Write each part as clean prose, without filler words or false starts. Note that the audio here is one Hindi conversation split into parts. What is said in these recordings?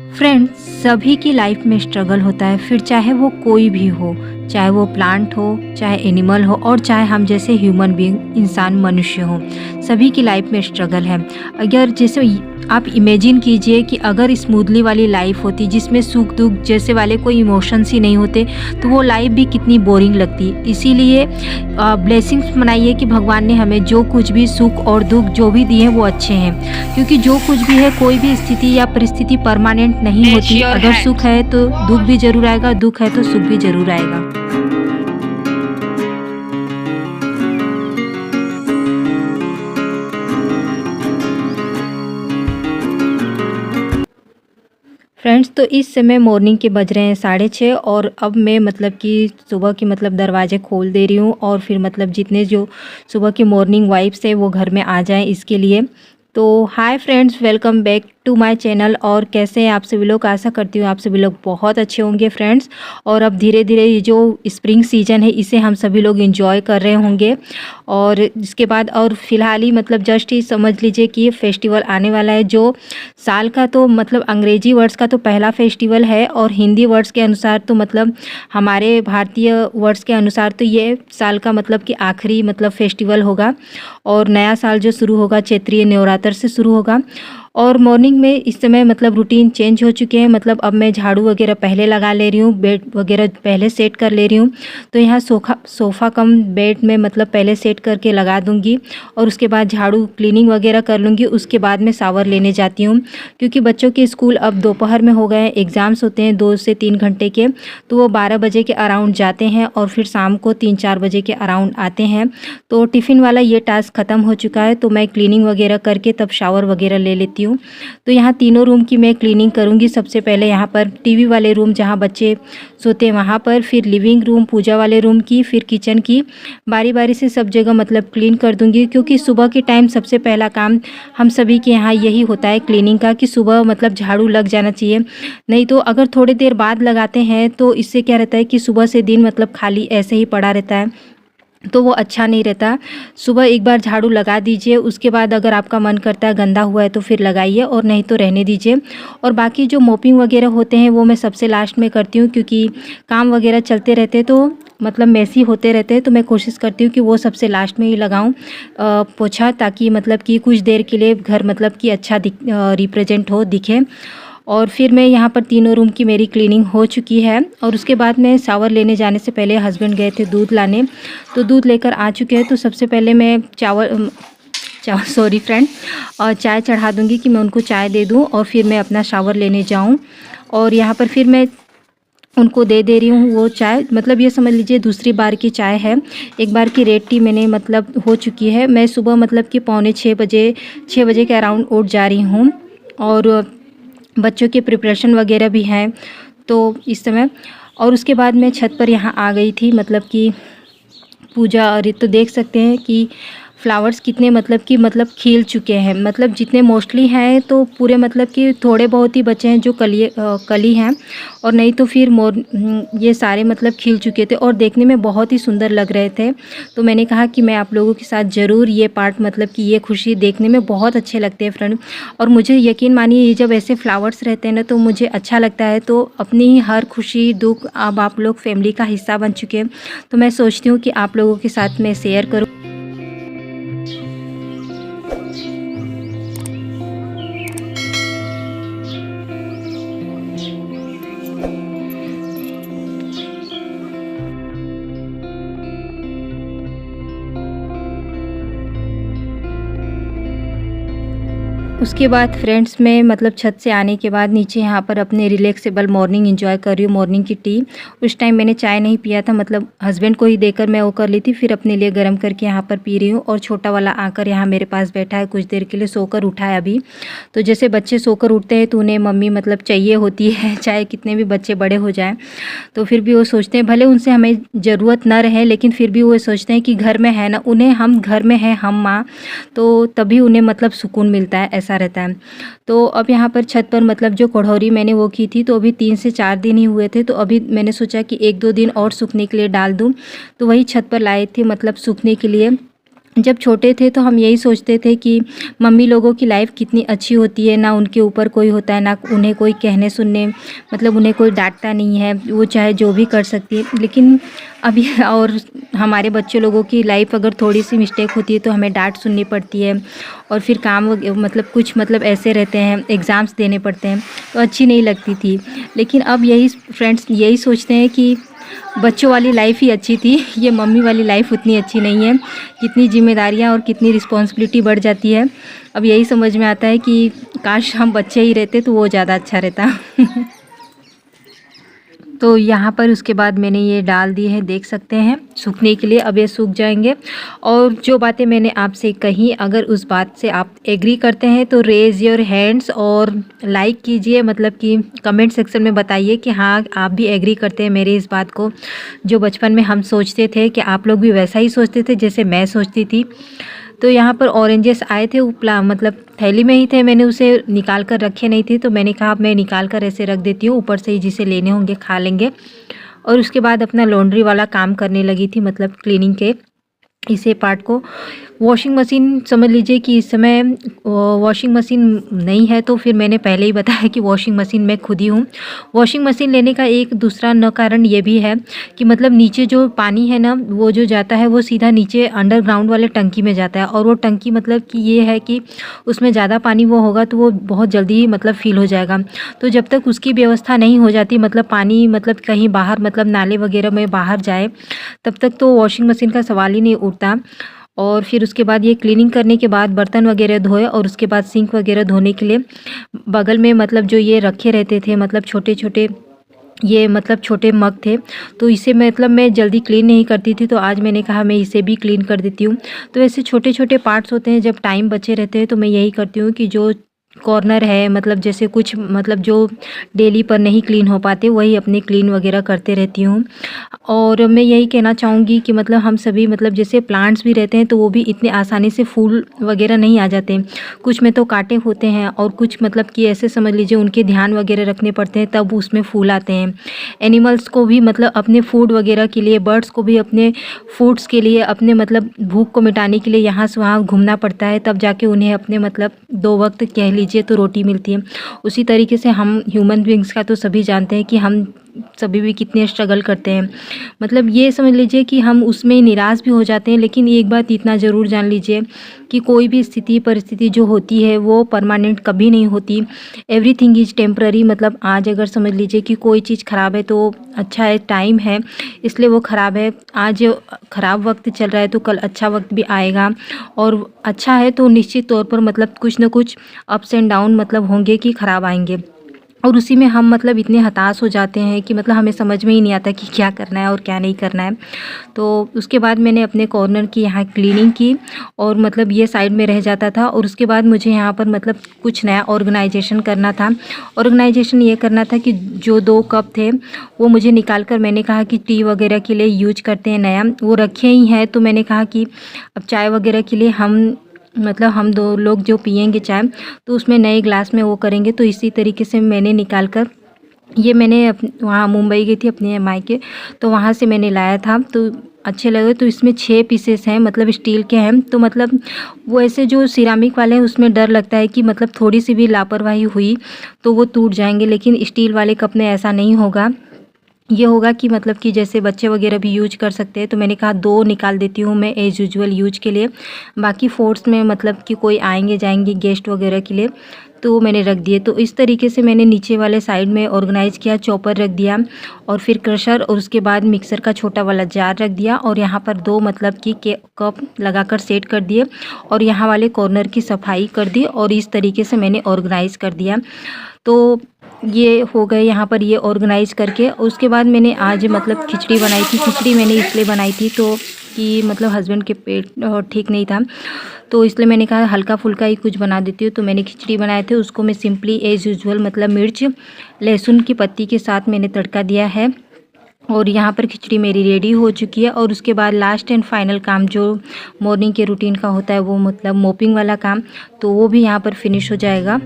फ्रेंड्स, सभी की लाइफ में स्ट्रगल होता है, फिर चाहे वो कोई भी हो, चाहे वो प्लांट हो, चाहे एनिमल हो और चाहे हम जैसे ह्यूमन बीइंग इंसान मनुष्य हो। सभी की लाइफ में स्ट्रगल है। अगर जैसे आप इमेजिन कीजिए कि अगर स्मूथली वाली लाइफ होती जिसमें सुख दुख जैसे वाले कोई इमोशंस ही नहीं होते, तो वो लाइफ भी कितनी बोरिंग लगती। इसीलिए ब्लेसिंग्स मनाइए कि भगवान ने हमें जो कुछ भी सुख और दुख जो भी दिए हैं वो अच्छे हैं, क्योंकि जो कुछ भी है कोई भी स्थिति या परिस्थिति परमानेंट नहीं होती। अगर सुख है तो दुख भी जरूर आएगा, दुख है तो सुख भी जरूर आएगा। फ्रेंड्स, तो इस समय मॉर्निंग के बज रहे हैं 6:30 और अब मैं मतलब कि सुबह की मतलब दरवाजे खोल दे रही हूँ और फिर मतलब जितने जो सुबह की मॉर्निंग वाइब्स है वो घर में आ जाएं इसके लिए। तो hi friends, welcome back to my channel. और कैसे हैं आप सभी लोग? आशा करती हूँ आप सभी लोग बहुत अच्छे होंगे फ्रेंड्स। और अब धीरे धीरे ये जो स्प्रिंग सीजन है इसे हम सभी लोग एंजॉय कर रहे होंगे। और इसके बाद और फिलहाल ही मतलब जस्ट ही समझ लीजिए कि ये फेस्टिवल आने वाला है, जो साल का तो मतलब अंग्रेजी वर्ड्स का तो पहला फेस्टिवल है और हिंदी वर्ड्स के अनुसार तो मतलब हमारे भारतीय वर्ड्स के अनुसार तो ये साल का मतलब कि आखिरी मतलब फेस्टिवल होगा। और नया साल जो शुरू होगा चैत्रीय नवरात्र से शुरू होगा। और मॉर्निंग में इस समय मतलब रूटीन चेंज हो चुके हैं। मतलब अब मैं झाड़ू वगैरह पहले लगा ले रही हूँ, बेड वगैरह पहले सेट कर ले रही हूँ। तो यहाँ सोफ़ा कम बेड में मतलब पहले सेट करके लगा दूँगी और उसके बाद झाड़ू क्लीनिंग वगैरह कर लूँगी। उसके बाद मैं शावर लेने जाती हूँ, क्योंकि बच्चों के स्कूल अब दोपहर में हो गए हैं, एग्ज़ाम्स होते हैं 2 से 3 घंटे के। तो वो 12 बजे के अराउंड जाते हैं और फिर शाम को 3-4 बजे के अराउंड आते हैं। तो टिफ़िन वाला ये टास्क ख़त्म हो चुका है, तो मैं क्लीनिंग वगैरह करके तब शावर वगैरह ले लेती हूँ। तो यहाँ तीनों रूम की मैं क्लीनिंग करूँगी। सबसे पहले यहाँ पर टीवी वाले रूम जहाँ बच्चे सोते हैं वहाँ पर, फिर लिविंग रूम, पूजा वाले रूम की, फिर किचन की, बारी बारी से सब जगह मतलब क्लीन कर दूँगी। क्योंकि सुबह के टाइम सबसे पहला काम हम सभी के यहाँ यही होता है क्लीनिंग का, कि सुबह मतलब झाड़ू लग जाना चाहिए। नहीं तो अगर थोड़ी देर बाद लगाते हैं तो इससे क्या रहता है कि सुबह से दिन मतलब खाली ऐसे ही पड़ा रहता है, तो वो अच्छा नहीं रहता। सुबह एक बार झाड़ू लगा दीजिए, उसके बाद अगर आपका मन करता है गंदा हुआ है तो फिर लगाइए और नहीं तो रहने दीजिए। और बाकी जो मोपिंग वगैरह होते हैं वो मैं सबसे लास्ट में करती हूँ, क्योंकि काम वगैरह चलते रहते हैं तो मतलब मैसी होते रहते हैं। तो मैं कोशिश करती हूँ कि वो सबसे लास्ट में ही लगाऊँ पोछा, ताकि मतलब कि कुछ देर के लिए घर मतलब कि अच्छा रिप्रेजेंट हो, दिखे। और फिर मैं यहाँ पर तीनों रूम की मेरी क्लीनिंग हो चुकी है। और उसके बाद मैं शावर लेने जाने से पहले हस्बैंड गए थे दूध लाने, तो दूध लेकर आ चुके हैं। तो सबसे पहले मैं सॉरी फ्रेंड, और चाय चढ़ा दूँगी कि मैं उनको चाय दे दूँ और फिर मैं अपना शावर लेने जाऊँ। और यहाँ पर फिर मैं उनको दे रही हूँ वो चाय, मतलब ये समझ लीजिए दूसरी बार की चाय है। एक बार की रेड टी मैंने मतलब हो चुकी है। मैं सुबह मतलब कि पौने 6 बजे के अराउंड उठ जा रही हूँ और बच्चों के प्रिपरेशन वगैरह भी हैं तो इस समय। और उसके बाद मैं छत पर यहाँ आ गई थी मतलब कि पूजा। और ये तो देख सकते हैं कि फ्लावर्स कितने मतलब कि खिल चुके हैं। मतलब जितने मोस्टली हैं तो पूरे मतलब कि थोड़े बहुत ही बचे हैं जो कली हैं, और नहीं तो फिर ये सारे मतलब खिल चुके थे और देखने में बहुत ही सुंदर लग रहे थे। तो मैंने कहा कि मैं आप लोगों के साथ ज़रूर ये पार्ट मतलब कि ये खुशी देखने में बहुत अच्छे लगते हैं फ्रेंड। और मुझे यकीन मानिए ये जब ऐसे फ्लावर्स रहते हैं ना तो मुझे अच्छा लगता है। तो अपनी ही हर खुशी दुख अब आप लोग फैमिली का हिस्सा बन चुके हैं, तो मैं सोचती हूँ कि आप लोगों के साथ मैं शेयर करूँ। उसके बाद फ्रेंड्स मैं मतलब छत से आने के बाद नीचे यहाँ पर अपने रिलैक्सेबल मॉर्निंग एंजॉय कर रही हूँ, मॉर्निंग की टी। उस टाइम मैंने चाय नहीं पिया था, मतलब हस्बैंड को ही देकर मैं वो कर ली थी, फिर अपने लिए गर्म करके यहाँ पर पी रही हूँ। और छोटा वाला आकर यहाँ मेरे पास बैठा है, कुछ देर के लिए सोकर उठा है अभी। तो जैसे बच्चे सोकर उठते हैं तो उन्हें मम्मी मतलब चाहिए होती है, चाहे कितने भी बच्चे बड़े हो जाएँ तो फिर भी वो सोचते हैं, भले उनसे हमें ज़रूरत ना रहे लेकिन फिर भी वो सोचते हैं कि घर में है ना, उन्हें हम घर में हैं हम माँ, तो तभी उन्हें मतलब सुकून मिलता है, ऐसा रहता है। तो अब यहाँ पर छत पर मतलब जो कढ़ौरी मैंने वो की थी तो अभी 3 से 4 दिन ही हुए थे, तो अभी मैंने सोचा कि 1-2 दिन और सूखने के लिए डाल दूँ। तो वही छत पर लाए थे मतलब सूखने के लिए। जब छोटे थे तो हम यही सोचते थे कि मम्मी लोगों की लाइफ कितनी अच्छी होती है, ना उनके ऊपर कोई होता है, ना उन्हें कोई कहने सुनने मतलब उन्हें कोई डाँटता नहीं है, वो चाहे जो भी कर सकती है। लेकिन अभी और हमारे बच्चे लोगों की लाइफ अगर थोड़ी-सी मिस्टेक होती है तो हमें डाँट सुननी पड़ती है और फिर काम मतलब कुछ मतलब ऐसे रहते हैं, एग्ज़ाम्स देने पड़ते हैं, तो अच्छी नहीं लगती थी। लेकिन अब यही फ्रेंड्स यही सोचते हैं कि बच्चों वाली लाइफ ही अच्छी थी, ये मम्मी वाली लाइफ उतनी अच्छी नहीं है। कितनी ज़िम्मेदारियाँ और कितनी रिस्पॉन्सिबिलिटी बढ़ जाती है। अब यही समझ में आता है कि काश हम बच्चे ही रहते तो वो ज़्यादा अच्छा रहता। तो यहाँ पर उसके बाद मैंने ये डाल दिए हैं, देख सकते हैं सूखने के लिए। अब ये सूख जाएंगे। और जो बातें मैंने आपसे कही, अगर उस बात से आप एग्री करते हैं तो रेज़ योर हैंड्स और लाइक कीजिए, मतलब कि कमेंट सेक्शन में बताइए कि हाँ आप भी एग्री करते हैं मेरी इस बात को। जो बचपन में हम सोचते थे कि आप लोग भी वैसा ही सोचते थे जैसे मैं सोचती थी। तो यहाँ पर ऑरेंजेस आए थे, उपला मतलब थैली में ही थे, मैंने उसे निकाल कर रखे नहीं थे, तो मैंने कहा अब मैं निकाल कर ऐसे रख देती हूँ, ऊपर से ही जिसे लेने होंगे खा लेंगे। और उसके बाद अपना लॉन्ड्री वाला काम करने लगी थी, मतलब क्लीनिंग के इसे पार्ट को। वॉशिंग मशीन समझ लीजिए कि इस समय वॉशिंग मशीन नहीं है, तो फिर मैंने पहले ही बताया कि वॉशिंग मशीन मैं खुद ही हूँ। वॉशिंग मशीन लेने का एक दूसरा न कारण ये भी है कि मतलब नीचे जो पानी है ना, वो जो जाता है वो सीधा नीचे अंडरग्राउंड वाले टंकी में जाता है, और वो टंकी मतलब कि ये है कि उसमें ज़्यादा पानी वो होगा तो वो बहुत जल्दी मतलब फ़िल हो जाएगा। तो जब तक उसकी व्यवस्था नहीं हो जाती, मतलब पानी मतलब कहीं बाहर मतलब नाले वगैरह में बाहर जाए, तब तक तो वॉशिंग मशीन का सवाल ही नहीं उठता। और फिर उसके बाद ये क्लीनिंग करने के बाद बर्तन वगैरह धोए, और उसके बाद सिंक वगैरह धोने के लिए बगल में मतलब जो ये रखे रहते थे, मतलब छोटे-छोटे ये मतलब छोटे मग थे, तो इसे मतलब मैं जल्दी क्लीन नहीं करती थी, तो आज मैंने कहा मैं इसे भी क्लीन कर देती हूँ। तो ऐसे छोटे-छोटे पार्ट्स होते हैं, जब टाइम बचे रहते हैं तो मैं यही करती हूँ कि जो कॉर्नर है, मतलब जैसे कुछ मतलब जो डेली पर नहीं क्लीन हो पाते, वही अपने क्लीन वगैरह करते रहती हूँ। और मैं यही कहना चाहूँगी कि मतलब हम सभी मतलब जैसे प्लांट्स भी रहते हैं तो वो भी इतने आसानी से फूल वगैरह नहीं आ जाते। कुछ में तो कांटे होते हैं, और कुछ मतलब कि ऐसे समझ लीजिए उनके ध्यान वगैरह रखने पड़ते हैं, तब उसमें फूल आते हैं। एनिमल्स को भी मतलब अपने फूड वगैरह के लिए, बर्ड्स को भी अपने फूड्स के लिए, अपने मतलब भूख को मिटाने के लिए यहाँ से वहाँ घूमना पड़ता है, तब जाके उन्हें अपने मतलब 2 वक़्त कह लीजिए तो रोटी मिलती है। उसी तरीके से हम ह्यूमन बीइंग्स का तो सभी जानते हैं कि हम सभी भी कितने स्ट्रगल करते हैं। मतलब ये समझ लीजिए कि हम उसमें निराश भी हो जाते हैं, लेकिन एक बात इतना ज़रूर जान लीजिए कि कोई भी स्थिति परिस्थिति जो होती है वो परमानेंट कभी नहीं होती। Everything is temporary. मतलब आज अगर समझ लीजिए कि कोई चीज़ ख़राब है तो अच्छा है, टाइम है इसलिए वो ख़राब है। आज ख़राब वक्त चल रहा है तो कल अच्छा वक्त भी आएगा, और अच्छा है तो निश्चित तौर पर मतलब कुछ न कुछ अप्स एंड डाउन मतलब होंगे कि ख़राब आएंगे। और उसी में हम मतलब इतने हताश हो जाते हैं कि मतलब हमें समझ में ही नहीं आता कि क्या करना है और क्या नहीं करना है। तो उसके बाद मैंने अपने कॉर्नर की यहाँ क्लीनिंग की, और मतलब ये साइड में रह जाता था, और उसके बाद मुझे यहाँ पर मतलब कुछ नया ऑर्गेनाइजेशन करना था। ऑर्गेनाइजेशन ये करना था कि जो 2 कप थे वो मुझे निकाल कर, मैंने कहा कि टी वगैरह के लिए यूज करते हैं नया, वो रखे ही हैं, तो मैंने कहा कि अब चाय वगैरह के लिए हम मतलब हम 2 लोग जो पिएंगे चाय, तो उसमें नए ग्लास में वो करेंगे। तो इसी तरीके से मैंने निकाल कर, ये मैंने वहाँ मुंबई गई थी अपने मायके, तो वहाँ से मैंने लाया था, तो अच्छे लगे। तो इसमें 6 पीसेस हैं, मतलब स्टील के हैं, तो मतलब वो ऐसे जो सिरामिक वाले हैं उसमें डर लगता है कि मतलब थोड़ी सी भी लापरवाही हुई तो वो टूट जाएंगे, लेकिन स्टील वाले कप में ऐसा नहीं होगा। ये होगा कि मतलब कि जैसे बच्चे वगैरह भी यूज कर सकते हैं, तो मैंने कहा 2 निकाल देती हूँ मैं एज़ यूजुअल यूज के लिए, बाकी फोर्स में मतलब कि कोई आएंगे जाएंगे गेस्ट वगैरह के लिए, तो मैंने रख दिए। तो इस तरीके से मैंने नीचे वाले साइड में ऑर्गेनाइज़ किया, चॉपर रख दिया, और फिर क्रशर, और उसके बाद मिक्सर का छोटा वाला जार रख दिया, और यहाँ पर 2 मतलब कि कप लगाकर सेट कर दिए, और यहाँ वाले कॉर्नर की सफाई कर दी, और इस तरीके से मैंने ऑर्गेनाइज़ कर दिया। तो ये हो गए यहाँ पर ये ऑर्गेनाइज़ करके। उसके बाद मैंने आज मतलब खिचड़ी बनाई थी। खिचड़ी मैंने इसलिए बनाई थी तो कि मतलब हस्बैंड के पेट ठीक नहीं था, तो इसलिए मैंने कहा हल्का फुल्का ही कुछ बना देती हूँ। तो मैंने खिचड़ी बनाए थे, उसको मैं सिंपली एज़ यूजुअल मतलब मिर्च लहसुन की पत्ती के साथ मैंने तड़का दिया है, और यहाँ पर खिचड़ी मेरी रेडी हो चुकी है। और उसके बाद लास्ट एंड फाइनल काम जो मॉर्निंग के रूटीन का होता है, वो मतलब मोपिंग वाला काम, तो वो भी यहाँ पर फिनिश हो जाएगा।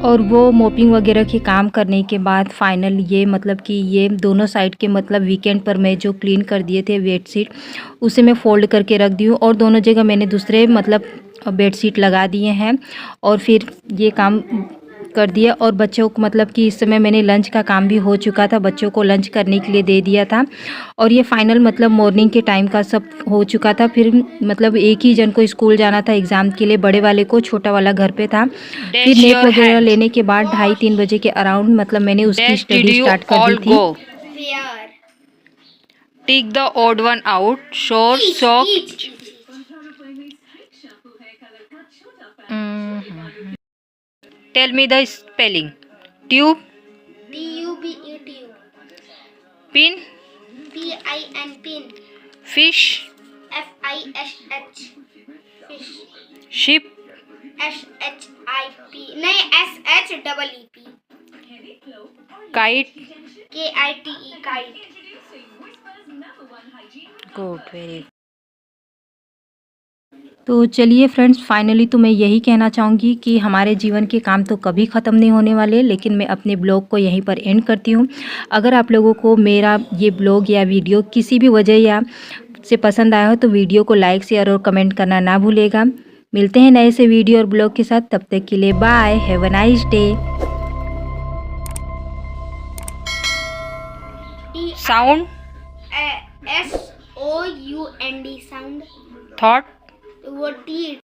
और वो मोपिंग वगैरह के काम करने के बाद फाइनल ये मतलब कि ये दोनों साइड के मतलब वीकेंड पर मैं जो क्लीन कर दिए थे बेडशीट उसे मैं फ़ोल्ड करके रख दी हूँ और दोनों जगह मैंने दूसरे मतलब बेडशीट लगा दिए हैं और फिर ये काम कर दिया। और बच्चों को मतलब कि इस समय मैंने लंच का काम भी हो चुका था, बच्चों को लंच करने के लिए दे दिया था और ये फाइनल मतलब मॉर्निंग के टाइम का सब हो चुका था। फिर मतलब एक ही जन को स्कूल जाना था एग्ज़ाम के लिए, बड़े वाले को, छोटा वाला घर पे था। फिर नेप वगैरह लेने के बाद 2:30-3 बजे के अराउंड मतलब मैंने उसकी स्टडी स्टार्ट कर दी थी। Take the odd one out. Short, soft. Tell me the spelling. Tube. Tube. Pin. Pin. Pin. Fish. Fish. Fish. Ship. Ship. नहीं SHEEP. Kite. KITE. Kite. Good, very. तो चलिए फ्रेंड्स, फाइनली तो मैं यही कहना चाहूँगी कि हमारे जीवन के काम तो कभी ख़त्म नहीं होने वाले, लेकिन मैं अपने ब्लॉग को यहीं पर एंड करती हूँ। अगर आप लोगों को मेरा ये ब्लॉग या वीडियो किसी भी वजह या से पसंद आया हो तो वीडियो को लाइक, शेयर और कमेंट करना ना भूलिएगा। मिलते हैं नए से वीडियो और ब्लॉग के साथ, तब तक के लिए bye, have a nice day. Sound. SOUND. Sound. Thought. वो T